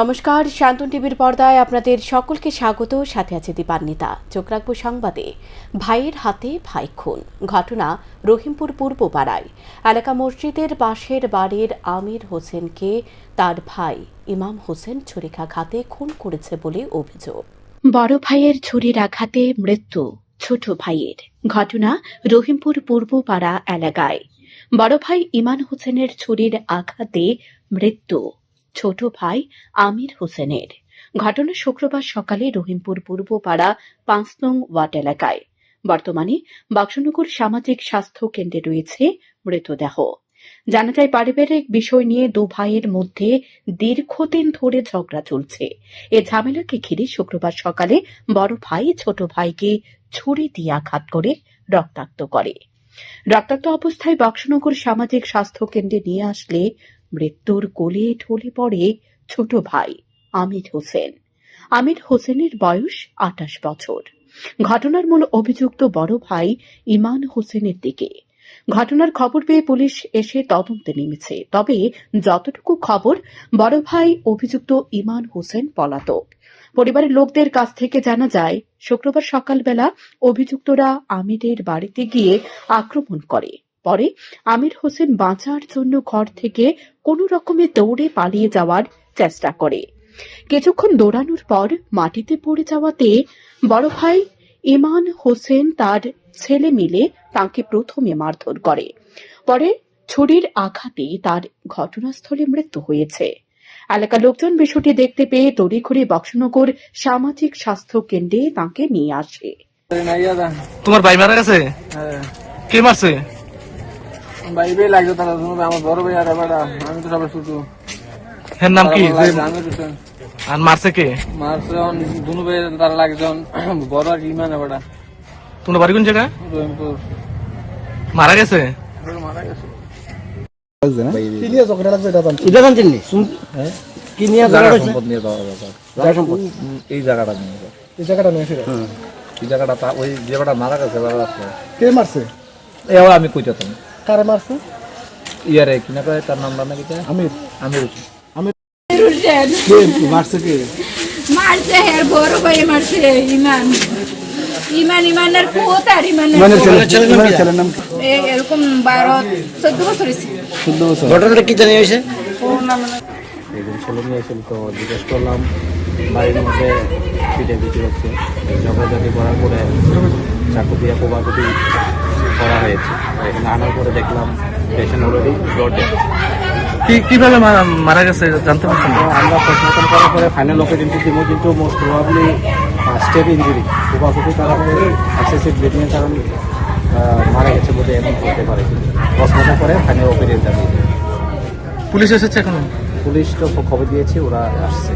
নমস্কার, শান্তন টিভির পর্দায় আপনাদের সকলকে স্বাগত। সাথে আছে দীপান্বিতা। চোখ রাখবো সংবাদে। ভাইয়ের হাতে ভাই খুন, ঘটনা রহিমপুর পূর্বপাড়ায়। এলাকা মসজিদের পাশের বাড়ির আমির হোসেনকে তার ভাই ইমাম হোসেন ছুরিকাঘাতে খুন করেছে বলে অভিযোগ। বড় ভাইয়ের ছুরির আঘাতে মৃত্যু ছোট ভাইয়ের। ঘটনা রহিমপুর পূর্বপাড়া এলাকায়। বড় ভাই ইমান হোসেনের ছুরির আঘাতে মৃত্যু ছোট ভাই আমির হোসেনের। ঘটনা শুক্রবার সকালে রহিমপুর পূর্বপাড়া ৫ নং ওয়ার্ড এলাকায়। বর্তমানে বক্সনগর সামাজিক স্বাস্থ্য কেন্দ্রে রয়েছে মৃতদেহ। জানা যায়, পারিবারিক বিষয় নিয়ে দু ভাইয়ের মধ্যে দীর্ঘদিন ধরে ঝগড়া চলছে। এ ঝামেলাকে ঘিরে শুক্রবার সকালে বড় ভাই ছোট ভাইকে ছুরি দিয়ে আঘাত করে রক্তাক্ত করে। রক্তাক্ত অবস্থায় বক্সনগর সামাজিক স্বাস্থ্য কেন্দ্রে নিয়ে আসলে মৃত্যুর কোলে ঢলে পড়ে ছোট ভাই আমির হোসেন। আমির হোসেনের বয়স ২৮ বছর। ঘটনার মূল অভিযুক্ত বড় ভাই ইমান হোসেনের দিকে। ঘটনার খবর পেয়ে পুলিশ এসে তদন্তে নেমেছে। তবে যতটুকু খবর, বড় ভাই অভিযুক্ত ইমান হোসেন পলাতক। পরিবারের লোকদের কাছ থেকে জানা যায়, শুক্রবার সকালবেলা অভিযুক্তরা আমিরের বাড়িতে গিয়ে আক্রমণ করে। পরে আমির হোসেন বাঁচার জন্য ঘর থেকে কোনো রকমে দৌড়ে পালিয়ে যাওয়ার চেষ্টা করে। কিছুক্ষণ দৌড়ানোর পর মাটিতে পড়ে যাওয়াতে বড় ভাই ইমান হোসেন তার ছেলে মিলে তাকে প্রথমে মারধর করে। পরে ছুরির আঘাতে তার ঘটনাস্থলে মৃত্যু হয়েছে। এলাকার লোকজন বিষয়টি দেখতে পেয়ে তড়িঘড়ি বক্সনগর সামাজিক স্বাস্থ্য কেন্দ্রে তাকে নিয়ে আসে। তোমার ভাই মারা গেছে? কে মারছে? ভাইবে লাগছে তারা, আমার বড় ভাই আর বেটা, আমি তো সবাই ছোট। এর নাম কি? আমির হোসেন। আর মারছে কে? মারছে দুনু ভাই তারা লাগছে, বড় আর ইমান বেটা। তোমার বাড়ি কোন জায়গা? রহিমপুর। মারা গেছে? মারা গেছে। এই জায়গাটা ওই যে বেটা মারা গেছে, কে মারছে? আমি কইতাম কারে মারছে? ইয়ারে কিনা কয়, তার নামটা নাকি আমির। আমির কে মারছে? কে মারছে? হের বড় ভাই মারছে। ইমান ইমানের পুত আর ইমানের ছেলের নাম এরকম ১২-১৪ বছর হয়েছে। 14 বছর। ঘটনাটা কি জানি হয়েছে? একজন ছেলে নিয়ে এসেছিল, তো জিজ্ঞেস করলাম বাড়ির মধ্যে পিটাপিটি হচ্ছে। ঝগড়াঝাটি করার পরে চাকু দিয়ে কোবাকুটি করা হয়েছে। এখানে আনার পরে দেখলাম পেশেন্ট অলরেডি ব্লড ডেড। কিভাবে মারা গেছে জানতে পারছেন? আমরা পোস্টমর্টম করার পরে ফাইনাল অপিনিয়ন দিব, কিন্তু মোস্ট প্রবাবলি স্টেপ ইঞ্জুরি, কোবাকুটি করার পরে এক্সেসিভ ব্লিডিংয়ের কারণে মারা গেছে বলে এমন করতে পারে। কিন্তু পোস্টমর্টম করে ফাইনাল অপিনিয়ন যাবে। পুলিশ এসেছে এখন? পুলিশ তো খবর দিয়েছে, ওরা আসছে।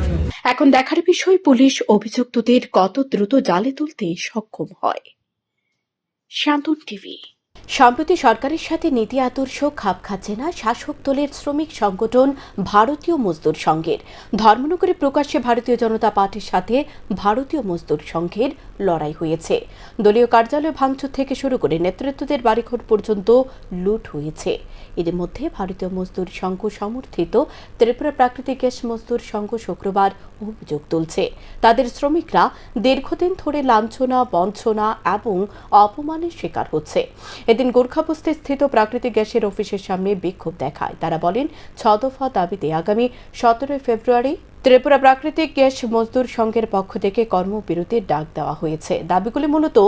এখন দেখার বিষয়, পুলিশ অভিযুক্তদের কত দ্রুত জালে তুলতে সক্ষম হয়। শান্তন টিভি। সম্প্রতি সরকারের সাথে নীতি আদর্শ খাপ খাচ্ছে না শাসক দলের শ্রমিক সংগঠন ভারতীয় মজদুর সংঘের। ধর্মনগরে প্রকাশ্যে ভারতীয় জনতা পার্টির সাথে ভারতীয় মজদুর সংঘের লড়াই হয়েছে। দলীয় কার্যালয় ভাঙচুর থেকে শুরু করে নেতৃত্বদের বাড়িঘর পর্যন্ত লুট হয়েছে। এর মধ্যে ভারতীয় মজদুর সংঘ সমর্থিত ত্রিপুরা প্রাকৃতিক গ্যাস মজদুর সংঘ শুক্রবার অভিযোগ তুলছে, তাদের শ্রমিকরা দীর্ঘদিন ধরে লাঞ্ছনা, বঞ্চনা এবং অপমানের শিকার হচ্ছে। এদিন গোর্খাবস্তি স্থিত প্রাকৃতিক গ্যাসের অফিসের সামনে বিক্ষোভ দেখায়। তারা বলেন, ৬ দফা দাবিতে আগামী ১৭ ফেব্রুয়ারি ত্রিপুরা প্রাকৃতিক গ্যাস মজদুর সংঘের পক্ষ থেকে কর্মবিরতির ডাক দেওয়া হয়েছে। দাবিগুলি মূলত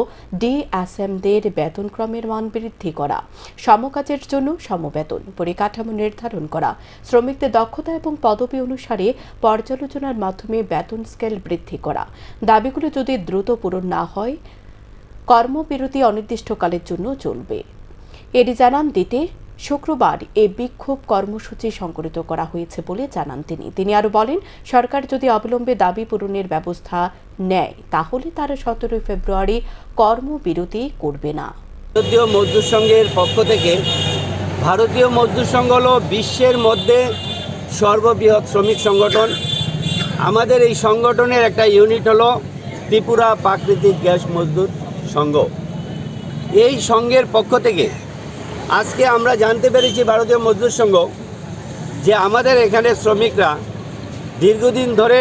ডিএসএমদের বেতনক্রমের মান বৃদ্ধি করা, সমকাজের জন্য সমবেতন, পরিকাঠামো নির্ধারণ করা, শ্রমিকদের দক্ষতা এবং পদবি অনুসারে পর্যালোচনার মাধ্যমে বেতন স্কেল বৃদ্ধি করা। দাবিগুলি যদি দ্রুত পূরণ না হয়, কর্মবিরতি অনির্দিষ্টকালের জন্য চলবে। এটি জানান দিতে শুক্রবার এই বিক্ষোভ কর্মসূচি সংগঠিত করা হয়েছে বলে জানান তিনি আরও বলেন, সরকার যদি অবিলম্বে দাবি পূরণের ব্যবস্থা নেয়, তাহলে তারা ১৭ ফেব্রুয়ারি কর্মবিরতি করবে না। ভারতীয় মজদুর সংঘের পক্ষ থেকে, ভারতীয় মজদুর সংঘ হল বিশ্বের মধ্যে সর্ববৃহৎ শ্রমিক সংগঠন। আমাদের এই সংগঠনের একটা ইউনিট হলো ত্রিপুরা প্রাকৃতিক গ্যাস মজদুর সংঘ। এই সংঘের পক্ষ থেকে আজকে আমরা জানতে পেরেছি, ভারতীয় মজদুর সংঘ, যে আমাদের এখানে শ্রমিকরা দীর্ঘদিন ধরে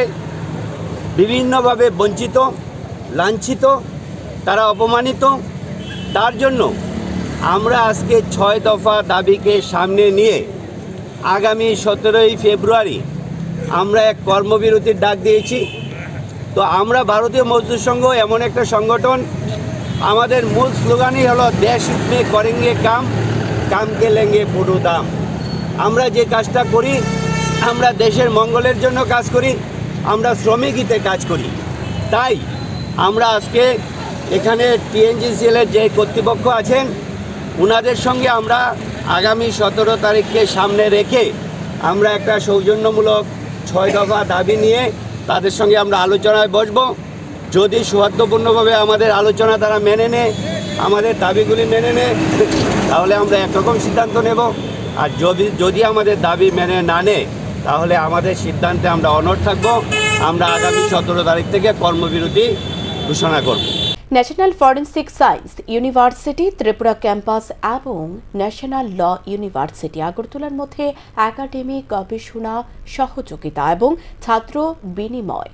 বিভিন্নভাবে বঞ্চিত, লাঞ্ছিত, তারা অপমানিত। তার জন্য আমরা আজকে 6 দফা দাবিকে সামনে নিয়ে আগামী 17ই ফেব্রুয়ারি আমরা এক কর্মবিরতির ডাক দিয়েছি। তো আমরা ভারতীয় মজদুর সংঘ এমন একটা সংগঠন, আমাদের মূল স্লোগানই হলো দেশ মে করেঙ্গে কাম, কামকে লেঙ্গে পুরো দাম। আমরা যে কাজটা করি, আমরা দেশের মঙ্গলের জন্য কাজ করি, আমরা শ্রমিক হিতে কাজ করি। তাই আমরা আজকে এখানে টিএনজিসিএলের যে কর্তৃপক্ষ আছেন ওনাদের সঙ্গে আমরা আগামী 17 তারিখকে সামনে রেখে আমরা একটা সৌজন্যমূলক 6 দফা দাবি নিয়ে তাদের সঙ্গে আমরা আলোচনায় বসবো। যদি সৌহার্দ্যপূর্ণভাবে আমাদের আলোচনা তারা মেনে নেয়, আমাদের দাবিগুলি মেনে নেয়, তাহলে আমরা একরকম সিদ্ধান্ত নেব। আর যদি আমাদের দাবি মেনে না নেয়, তাহলে আমাদের সিদ্ধান্তে আমরা অনড় থাকব। আমরা আগামী 17 তারিখ থেকে কর্মবিরতি ঘোষণা করব। National forensic science university Tripura campus এবং ন্যাশনাল ল ইউনিভার্সিটি আগরতলার মধ্যে একাডেমিক গবেষণা সহযোগিতা এবং ছাত্র বিনিময়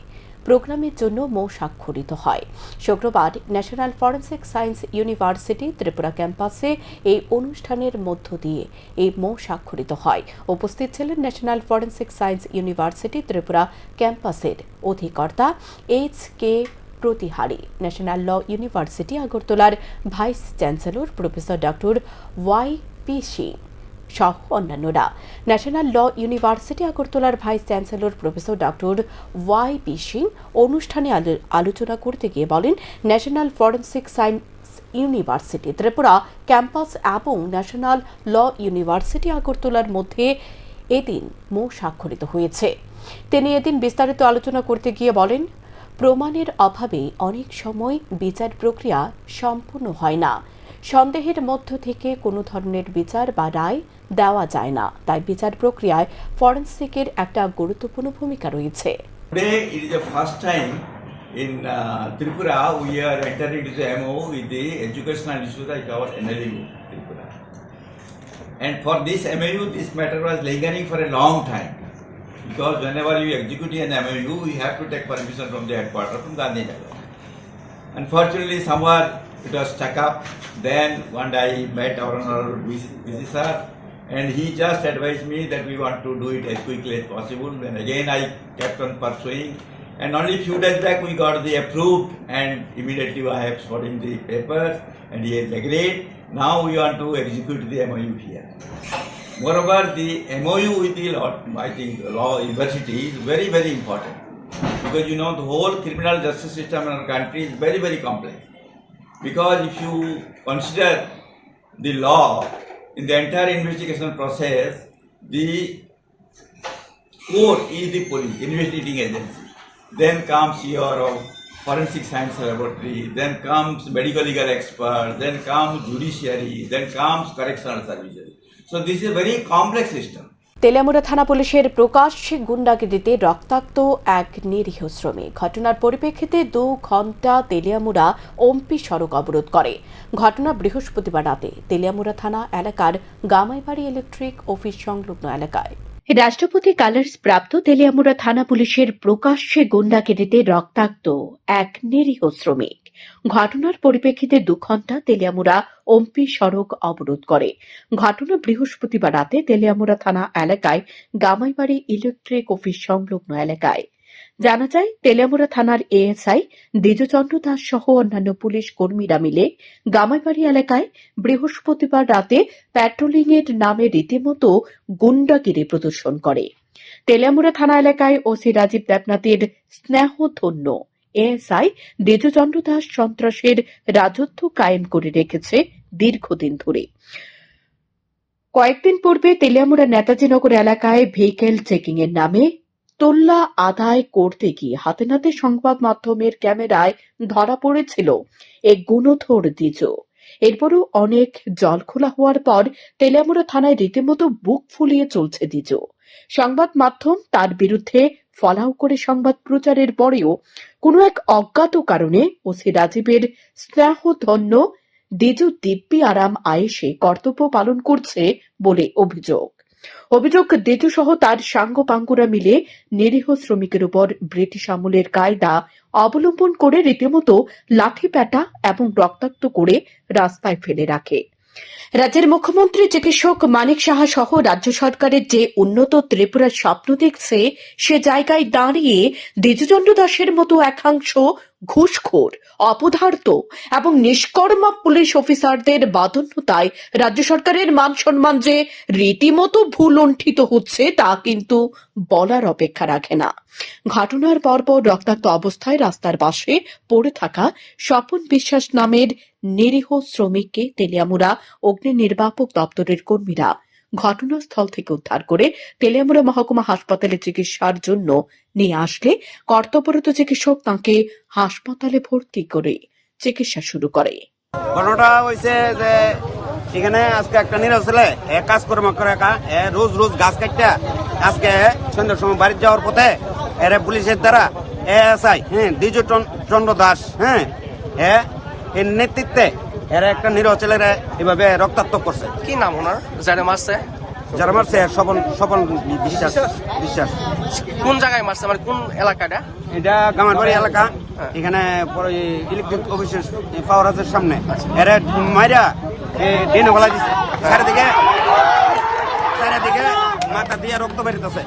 প্রোগ্রামের জন্য স্বাক্ষরিত হয়। শুক্রবার national forensic science university Tripura ক্যাম্পাসে এই অনুষ্ঠানের মধ্য দিয়ে এই স্বাক্ষরিত হয়। উপস্থিত ছিলেন national forensic science university Tripura ক্যাম্পাসের অধিকর্তা H K. Pratihari, national law university আগরতলার vice chancellor professor doctor Y P. Singh সহ অন্যান্যরা। ন্যাশনাল ল ইউনিভার্সিটি আগরতলার vice chancellor professor doctor Y P. Singh অনুষ্ঠানে আলোচনা করতে গিয়ে বলেন, national forensic science university Tripura campus এবং ন্যাশনাল ল ইউনিভার্সিটি আগরতলার মধ্যে এদিন স্বাক্ষরিত হয়েছে। তিনি এদিন বিস্তারিত আলোচনা করতে গিয়ে বলেন, প্রমাণের অভাবে অনেক সময় বিচার প্রক্রিয়া সম্পূর্ণ হয় না। সন্দেহের মধ্য থেকে কোনো ধরনের বিচার বা রায় দেওয়া যায় না। তাই বিচার প্রক্রিয়ায় ফরেন্সিকের একটা গুরুত্বপূর্ণ ভূমিকা রয়েছে। Today it is the first time in Tripura we are entering into the MOU with the educational institute like our NLU Tripura. And for this MOU, this matter was lingering for a long time. Because whenever you execute an MOU, you have to take permission from the headquarters from Gandhinagar. Unfortunately, somewhere it was stuck up. Then one day I met our honorable VC sir, and he just advised me that we want to do it as quickly as possible. Then again I kept on pursuing, and only few days back we got the approved, and immediately I have shot in the papers, and he has agreed. Now we want to execute the MOU here. Moreover, the MOU with the law university is very, very important, because you know the whole criminal justice system in our country is very, very complex. Because if you consider the law in the entire investigation process, the court is the police, investigating agency. Then comes your forensic science laboratory, then comes medical legal expert, then comes judiciary, then comes correctional services. So this is a very complex system. Teliamura থানা পুলিশের প্রকাশ্যে গুন্ডাগিরিতে রক্তাক্ত এক নিরীহ শ্রমিক। ঘটনার পরিপ্রেক্ষিতে 2 ঘণ্টা তেলিয়ামুড়া ওমপি সড়ক অবরোধ করে। ঘটনা বৃহস্পতিবার রাতে তেলিয়ামুড়া থানা এলাকার গামাইবাড়ি ইলেকট্রিক অফিস সংলগ্ন এলাকায়। রাষ্ট্রপতি কালার্স প্রাপ্ত তেলিয়ামুড়া থানা পুলিশের প্রকাশ্যে গুন্ডাগিরিতে রক্তাক্ত এক নিরীহ শ্রমিক। ঘটনার পরিপ্রেক্ষিতে 2 ঘণ্টা তেলিয়ামুড়া ওমপি সড়ক অবরোধ করে। ঘটনা বৃহস্পতিবার রাতে তেলিয়ামুড়া থানা এলাকায় গামাইবাড়ি ইলেকট্রিক অফিস সংলগ্ন এলাকায়। জানা যায়, তেলিয়ামুড়া থানার এএসআই দ্বিজচন্দ্র দাস সহ অন্যান্য পুলিশ কর্মীরা মিলে গামাইবাড়ি এলাকায় বৃহস্পতিবার রাতে প্যাট্রোলিং এর নামে রীতিমতো গুন্ডাগিরি প্রদর্শন করে। তেলিয়ামুড়া থানা এলাকায় ওসি রাজীব দেবনাথের স্নেহধন্য এএসআই দ্বিজচন্দ্র দাস সন্ত্রাসের রাজত্ব কায়েম করে রেখেছে দীর্ঘদিন ধরে। কয়েকদিন পূর্বে তেলিয়ামুড়া নেতাজিনগর এলাকায় ভেহিকেল চেকিং এর নামে তোল্লা আদায় করতে গিয়ে হাতে নাতে সংবাদ মাধ্যমের ক্যামেরায় ধরা পড়েছিল এক গুণধর দ্বিজ। এরপরও অনেক জল খোলা হওয়ার পর তেলিয়ামুড়া থানায় রীতিমতো বুক ফুলিয়ে চলছে দ্বিজ। সংবাদ মাধ্যম তার বিরুদ্ধে ফলাও করে সংবাদ প্রচারের পরেও কোনো এক অজ্ঞাত কারণে ওসি রাজীবের স্নেহধন্য দ্বিজ দিব্যি আরাম আয়েশে কর্তব্য পালন করছে বলে অভিযোগ। অভিযোগ দেজু সহ তার সাঙ্গপাঙ্গুরা মিলে নিরীহ শ্রমিকের উপর ব্রিটিশ আমলের কায়দা অবলম্বন করে রীতিমতো লাঠি পেটা এবং রক্তাক্ত করে রাস্তায় ফেলে রাখে। রাজ্যের মুখ্যমন্ত্রী চিকিৎসক মানিক সাহা সহ রাজ্য সরকারের যে উন্নত ত্রিপুরার স্বপ্ন দেখছে সে জায়গায় দাঁড়িয়ে দ্বিজচন্দ্র দাসের মতো একাংশ ঘুষখোর, অপদার্থ এবং নিষ্কর্মা পুলিশ অফিসারদের বাধ্যতায় রাজ্য সরকারের মান সম্মান যে রীতিমতো ভুলুণ্ঠিত হচ্ছে তা কিন্তু বলার অপেক্ষা রাখে না। ঘটনার পরপর রক্তাক্ত অবস্থায় রাস্তার পাশে পড়ে থাকা স্বপন বিশ্বাস নামের নিরীহ শ্রমিককে তেলিয়ামুড়া অগ্নি নির্বাপক দপ্তরের কর্মীরা ঘটনাস্থল থেকে উদ্ধার করে তেলিয়ামুড়া মহকুমা হাসপাতালে চিকিৎসার জন্য নিয়ে আসলে কর্তব্যরত চিকিৎসক তাঁকে হাসপাতালে ভর্তি করে চিকিৎসা শুরু করে। ঘটনাটা হয়েছে যে এখানে আজকে একটা নিরীহ ছেলে কাজ কর্ম করে রোজ রোজ গাছ কাটটা আজকে সন্ধ্যার সময় বাড়ি যাওয়ার পথে এর পুলিশের দ্বারা এএসআই দ্বিজচন্দ্র দাস এর নেতৃত্বে এরা একটা নিরীহ ছেলেরা এভাবে রক্তাক্ত করছে। কি নাম ওনার যারা মারছে? যারা মারছে স্বপন বিশ্বাস। কোন জায়গায় মারছে, মানে কোন এলাকাটা? এটা গামারবাড়ি এলাকা, এখানে ইলেকট্রিক অফিসের পাওয়ার হাউসের সামনে এরা মাইরা ডেনে বলা দিচ্ছে। চারিদিকে মাথা দিয়ে রক্ত বেরিতেছে।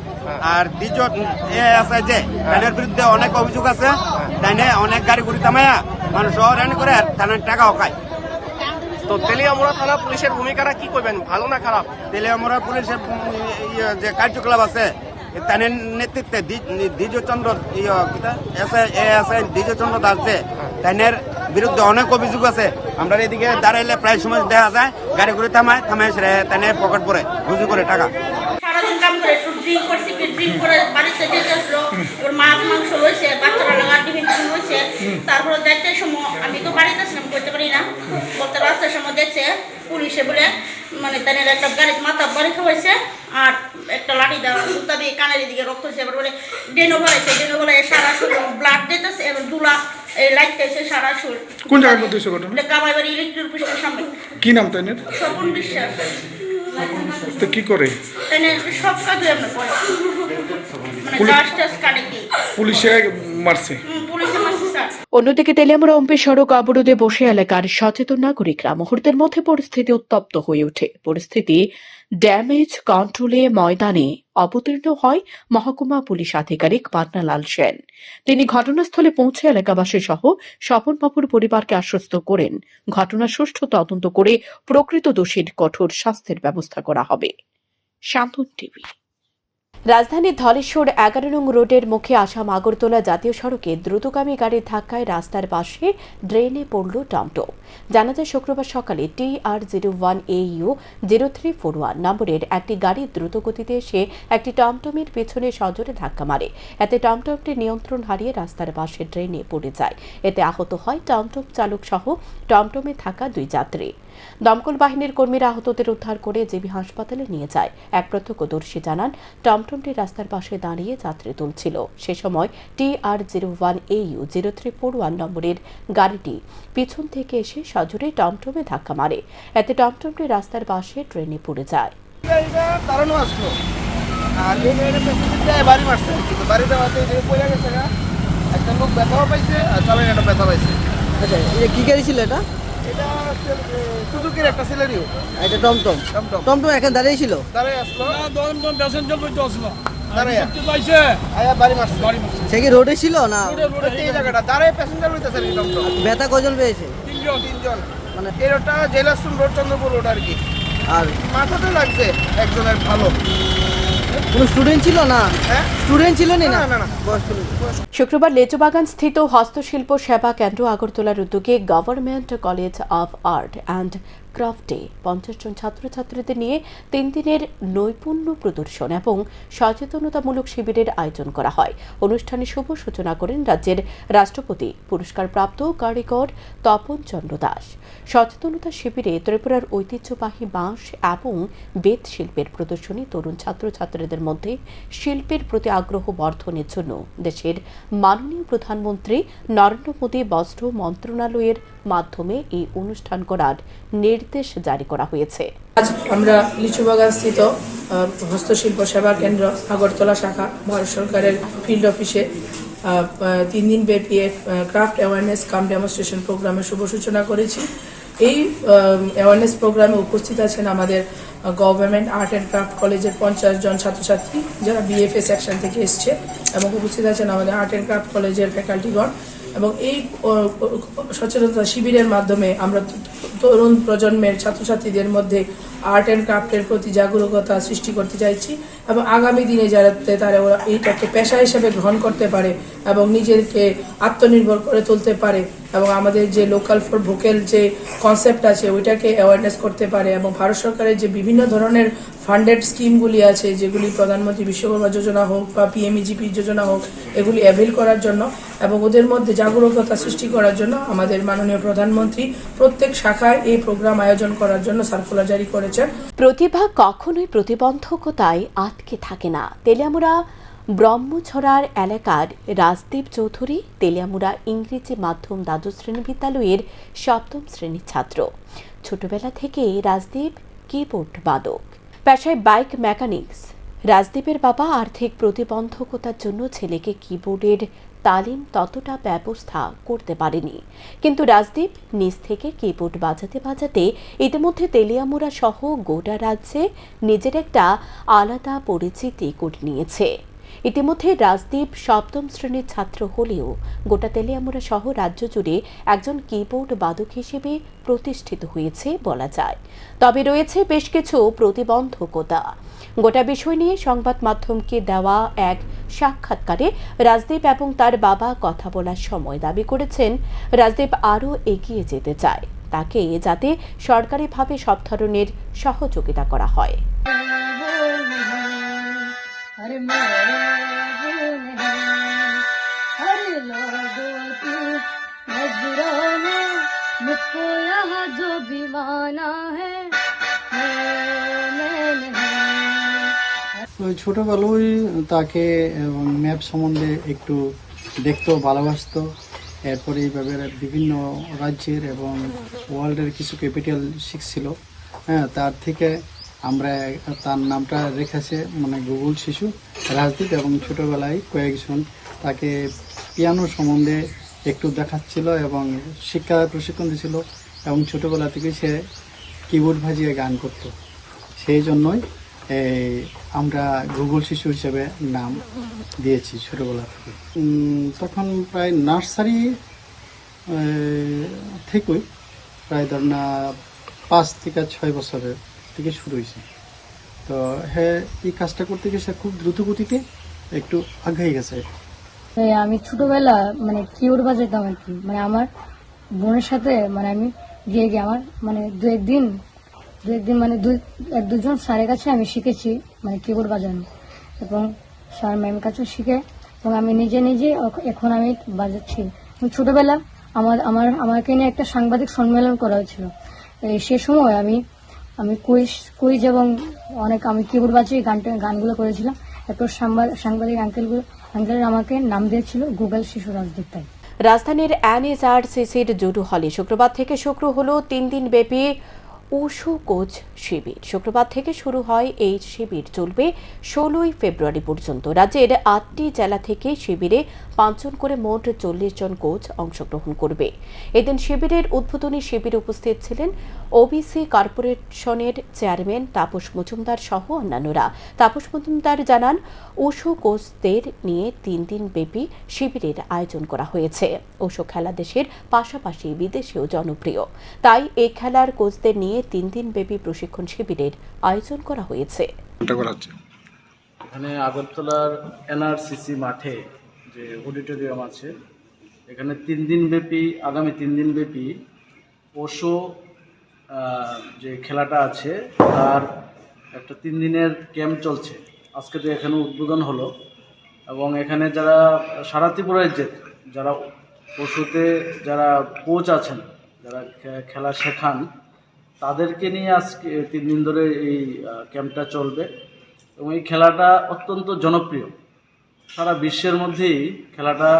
আর দ্বিতীয় আছে যে তাদের বিরুদ্ধে অনেক অভিযোগ আছে, তাইনে অনেক গাড়ি গুড়ি থামাইয়া মানুষ হয়রানি করে থানার টাকাও খায়। তো তেলিয়ামুড়া থানা পুলিশের ভূমিকাটা কি করবেন, ভালো না খারাপ? তেলিয়ামুড়া পুলিশের যে কার্যকলাপ আছে তাদের নেতৃত্বে দ্বিজচন্দ্র দ্বিজচন্দ্র দাস যে তাদের বিরুদ্ধে অনেক অভিযোগ আছে। আমরা এদিকে দাঁড়াইলে প্রায় সময় দেখা যায় গাড়ি ঘুরে থামায় তাদের পকেট পরে রুজু করে টাকা। সারাদিন কাম করে একটু ড্রিঙ্ক করছি, ড্রিঙ্ক করে বাড়িতে যেতে আসলো, এবার মাছ মাংস হয়েছে, বাচ্চারা লাগা টিফিন হয়েছে। তারপরে দেখতে সময় আমি তো বাড়িতে আসলাম, করতে পারি না, বলতে রাস্তার সময় দেখছে পুলিশে বলে মানে তাদের একটা গাড়ির মাথা বাড়ি হয়েছে আর একটা লাঠি দেওয়া জুতা দিয়ে কানের দিকে রক্ত হয়েছে। এবার বলে ডেনো বলাইছে, ডেনো বলে সারা শরীর ব্লাড দিতেছে, এবার দুলা এই লাইটতেছে সারা শরীর। কোন জায়গার মধ্যে হয়েছে ঘটনা? কামাইবাড়ি ইলেকট্রিক অফিসের সামনে। কি নাম তাই? স্বপন বিশ্বাস। তো কি করে? সব কাজে আমরা করে মানে গাছ টাছ কাটে কি পুলিশে মারছে? পুলিশে মারছে স্যার। অন্যদিকে তেলিয়ামুড়া ওমপি সড়ক অবরোধে বসে এলাকার সচেতন নাগরিকরা মুহূর্তের মধ্যে পরিস্থিতি উত্তপ্ত হয়ে ওঠে। পরিস্থিতি ড্যামেজ কন্ট্রোলে ময়দানে অবতীর্ণ হয় মহকুমা পুলিশ আধিকারিক পাটনালাল সেন। তিনি ঘটনাস্থলে পৌঁছে এলাকাবাসী সহ স্বপনবাবুর পরিবারকে আশ্বস্ত করেন ঘটনার সুষ্ঠু তদন্ত করে প্রকৃত দোষীর কঠোর শাস্তির ব্যবস্থা করা হবে। শান্তন টিভি। রাজধানীর ধলেশ্বর 11 নং রোডের মুখে আসাম আগরতলা জাতীয় সড়কে দ্রুতগামী গাড়ির ধাক্কায় রাস্তার পাশে ড্রেনে পড়ল টমটম। জানা যায় শুক্রবার সকালে TR01AU 0341 নম্বরের একটি গাড়ি দ্রুতগতিতে এসে একটি টমটমের পেছনে সজোরে ধাক্কা মারে। এতে টমটমটি নিয়ন্ত্রণ হারিয়ে রাস্তার পাশে ড্রেনে পড়ে যায়। এতে আহত হয় টমটম চালক সহ টমটমে থাকা 2 যাত্রী। দমকল বাহিনীর কর্মীরা আহতদের উদ্ধার করে জেবি হাসপাতালে নিয়ে যায়। এক প্রত্যক্ষদর্শী জানান টমটমটি রাস্তার পাশে দাঁড়িয়ে যাত্রী তুলছিল। সে সময় TR01AU 0341 নম্বরের গাড়িটি পিছন থেকে এসে সজোরে টমটমে ধাক্কা মারে। এতে টমটমটি রাস্তার পাশে ট্রেনে পড়ে যায়। দাঁড়ানো আসলো আর বাড়ি মারছে, কিন্তু বাড়িতে পড়ে গেছে, একটা লোক ব্যথাও পাইছে আর চালাই একটা ব্যথা পাইছে। আচ্ছা, এটা কি গাড়ি ছিল? এটা এটা সুজুকির একটা সিলারিও। এটা টমটম। টমটম এখন দাঁড়িয়ে ছিল, দাঁড়ায় আসলো, টমটম প্যাসেঞ্জার বইতে আসলো, দাঁড়ায় পাইছে আয়া বাড়ি মারছে। সে কি রোডে ছিল না? এই জায়গাটা দাঁড়ায় প্যাসেঞ্জার হইতেছে টমটম। ব্যথা কজন পেয়েছে? তিনজন। মানে এরটা জেলাসুন রোড, চন্দ্রপুর রোড আর কি। আর মাথাতে লাগছে একজনের ভালো। কোন স্টুডেন্ট ছিল না? স্টুডেন্ট ছিল না? না। শুক্রবার লেচুবাগান স্থিত হস্তশিল্প সেবা কেন্দ্র আগরতলার উদ্যোগে government college of art and ক্রাফটে 50 জন ছাত্রছাত্রীদের নিয়ে 3 দিনের নৈপুণ্য প্রদর্শন এবং সচেতনতামূলক শিবিরের আয়োজন করা হয়। অনুষ্ঠানে শুভ সূচনা করেন রাজ্যের রাষ্ট্রপতি পুরস্কারপ্রাপ্ত কারিগর তপন চন্দ্র দাস। সচেতনতা শিবিরে ত্রিপুরার ঐতিহ্যবাহী বাঁশ এবং বেত শিল্পের প্রদর্শনী তরুণ ছাত্রছাত্রীদের মধ্যে শিল্পের প্রতি আগ্রহ বর্ধনের জন্য দেশের মাননীয় প্রধানমন্ত্রী নরেন্দ্র মোদী বস্ত্র মন্ত্রণালয়ের মাধ্যমে এই অনুষ্ঠান করার নির্দেশ জারি করা হয়েছে। আজ আমরা লিচুবাগানস্থিত হস্তশিল্প সেবা কেন্দ্র আগরতলা শাখা ভারত সরকারের ফিল্ড অফিসে 3 দিন ব্যাপী ক্রাফট অ্যাওয়ারনেস কাম ডেমনস্ট্রেশন প্রোগ্রামের শুভ সূচনা করেছি। এই অ্যাওয়ারনেস প্রোগ্রামে উপস্থিত আছেন আমাদের গভর্নমেন্ট আর্ট অ্যান্ড ক্রাফট কলেজের 50 জন ছাত্রছাত্রী যারা বিএফএ সেকশন থেকে এসছে, এবং উপস্থিত আছেন আমাদের আর্ট অ্যান্ড ক্রাফট কলেজের ফ্যাকাল্টিগণ। এবং এই সচেতনতা শিবিরের মাধ্যমে আমরা তরুণ প্রজন্মের ছাত্রছাত্রীদের মধ্যে আর্ট অ্যান্ড ক্রাফটের প্রতি জাগরুকতা সৃষ্টি করতে চাইছি, এবং আগামী দিনে যাতে তারা এইটাকে পেশা হিসেবে গ্রহণ করতে পারে এবং নিজেকে আত্মনির্ভর করে তুলতে পারে, এবং আমাদের যে লোকাল ফর ভোকাল যে কনসেপ্ট আছে ওইটাকে অ্যাওয়ারনেস করতে পারে, এবং ভারত সরকারের যে বিভিন্ন ধরনের ফান্ডেড স্কিমগুলি আছে, যেগুলি প্রধানমন্ত্রী বিশ্বকর্মা যোজনা হোক বা পিএমইজিপি যোজনা হোক, এগুলি অ্যাভেল করার জন্য এবং ওদের মধ্যে জাগরুকতা সৃষ্টি করার জন্য আমাদের মাননীয় প্রধানমন্ত্রী প্রত্যেক শাখায় এই প্রোগ্রাম আয়োজন করার জন্য সার্কুলার জারি করেছেন। প্রতিভা কখনোই প্রতিবন্ধকতায় আটকে থাকে না। তেলিয়ামুড়া ব্রহ্মছড়ার এলাকার রাজদীপ চৌধুরী তেলিয়ামুড়া ইংরেজি মাধ্যম দ্বাদশ শ্রেণী বিদ্যালয়ের 7ম শ্রেণীর ছাত্র। ছোটবেলা থেকেই রাজদীপ কিবোর্ড বাদক, পেশায় বাইক মেকানিক্স। রাজদীপের বাবা আর্থিক প্রতিবন্ধকতার জন্য ছেলেকে কিবোর্ডের তালিম ততটা ব্যবস্থা করতে পারেনি, কিন্তু রাজদীপ নিজ থেকে কিবোর্ড বাজাতে বাজাতে ইতিমধ্যে তেলিয়ামুড়া সহ গোটা রাজ্যে নিজের একটা আলাদা পরিচিতি করে নিয়েছে। ইতিমধ্যে রাজদীপ 7ম শ্রেণীর ছাত্র হলেও গোটা তেলিয়ামুড়া সহ রাজ্য জুড়ে একজন কিবোর্ড বাদক হিসেবে প্রতিষ্ঠিত হয়েছে বলা যায়। তবে রয়েছে বেশ কিছু প্রতিবন্ধকতা। গোটা বিষয় নিয়ে সংবাদ মাধ্যমকে দেওয়া এক সাক্ষাৎকারে রাজদীপ এবং তার বাবা কথা বলার সময় দাবি করেছেন রাজদীপ আরও এগিয়ে যেতে চায়, তাকে যাতে সরকারিভাবে সব ধরনের সহযোগিতা করা হয়। ওই ছোটোবেলায় তাকে ম্যাপ সম্বন্ধে একটু দেখতেও ভালোবাসতো। এরপরে এইভাবে বিভিন্ন রাজ্যের এবং ওয়ার্ল্ডের কিছু ক্যাপিটাল শিখছিল। হ্যাঁ, তার থেকে আমরা তার নামটা রেখেছে মানে গুগল শিশু রাজদীপ, এবং ছোটোবেলায় কয়েকজন তাকে পিয়ানো সম্বন্ধে একটু দেখাচ্ছিল এবং শিক্ষা প্রশিক্ষণ দিয়েছিল, এবং ছোটোবেলা থেকে সে কিবোর্ড বাজিয়ে গান করত। সেই জন্যই আমরা গুগল শিশু হিসেবে নাম দিয়েছি ছোটোবেলা থেকে। তখন প্রায় নার্সারি থেকেই প্রায় ধর না 5 থেকে 6 বছরের থেকে শুরু হয়েছে। তো হ্যাঁ, এই কাজটা করতে গিয়ে সে খুব দ্রুত গতিতে একটু আগে গেছে। আমি ছোটবেলা মানে কিবোর্ড বাজাতাম আর কি, মানে আমার বোনের সাথে মানে আমি গিয়ে আমার মানে দু একদিন মানে এক দুজন স্যারের কাছে আমি শিখেছি মানে কিবোর্ড বাজানো, এবং স্যার ম্যামের কাছে শিখে এবং আমি নিজে এখন আমি বাজাচ্ছি। ছোটবেলা আমাকে নিয়ে একটা সাংবাদিক সম্মেলন করা হয়েছিল। সে সময় আমি কুইজ এবং অনেক আমি কিবোর্ড বাজিয়ে গানগুলো করেছিলাম। এরপর সাংবাদিক আঙ্কেল আমাকে নাম দিয়েছিল গুগল শিশু রাজদীপ। তাই রাজধানীর NHRCCর জুডো হলে শুক্রবার থেকে শুরু হলো 3 দিন ব্যাপী উশু কোচ শিবির। শুক্রবার থেকে শুরু হয় এই শিবির, চলবে 16ই ফেব্রুয়ারি পর্যন্ত। রাজ্যের 8টি জেলা থেকে শিবিরে 5 জন করে মোট 40 জন কোচ অংশগ্রহণ করবে। এদিন শিবিরের উদ্বোধনী শিবিরে উপস্থিত ছিলেন ওবিসি কর্পোরেশনের চেয়ারম্যান তাপস মজুমদার সহ অন্যান্যরা। তাপস মজুমদার জানান, উশু কোচদের নিয়ে 3 দিন ব্যাপী শিবিরের আয়োজন করা হয়েছে। উশু খেলা দেশের পাশাপাশি বিদেশেও জনপ্রিয়, তাই এই খেলার কোচদের নিয়ে 3 দিন ব্যাপী প্রশিক্ষণ শিবিরের আয়োজন করা হয়েছে। এখানে আগরতলার NRCC মাঠে যে অডিটোরিয়াম আছে, এখানে 3 দিন ব্যাপী আগামী 3 দিন ব্যাপী ওশো যে খেলাটা আছে তার একটা 3 দিনের ক্যাম্প চলছে। আজকে তো এখানে উদ্বোধন হলো, এবং এখানে যারা সারা ত্রিপুরা রাজ্যের যারা ওশোতে যারা কোচ আছেন, যারা খেলা শেখান, তাদেরকে নিয়ে আজকে 3 দিন ধরে এই ক্যাম্পটা চলবে। এবং এই খেলাটা অত্যন্ত জনপ্রিয়, সারা বিশ্বের মধ্যেই খেলাটা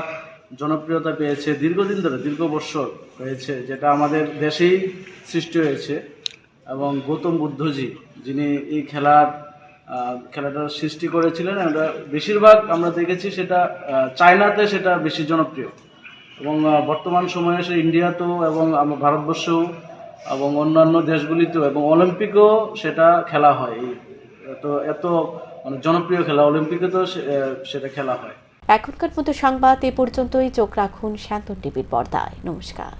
জনপ্রিয়তা পেয়েছে দীর্ঘদিন ধরে, দীর্ঘ বছর হয়েছে, যেটা আমাদের দেশেই সৃষ্টি হয়েছে। এবং গৌতম বুদ্ধজি যিনি এই খেলাটার সৃষ্টি করেছিলেন। এটা বেশিরভাগ আমরা দেখেছি সেটা চায়নাতে সেটা বেশি জনপ্রিয় এবং বর্তমান সময়ে সে ইন্ডিয়াতেও এবং আমার ভারতবর্ষেও এবং অন্যান্য দেশগুলিতেও এবং অলিম্পিকেও সেটা খেলা হয়। তো এত মানে জনপ্রিয় খেলা, অলিম্পিকে তো সেটা খেলা হয়। এখনকার মতো সংবাদ এ পর্যন্তই। চোখ রাখুন শান্তন টিভির পর্দায়। নমস্কার।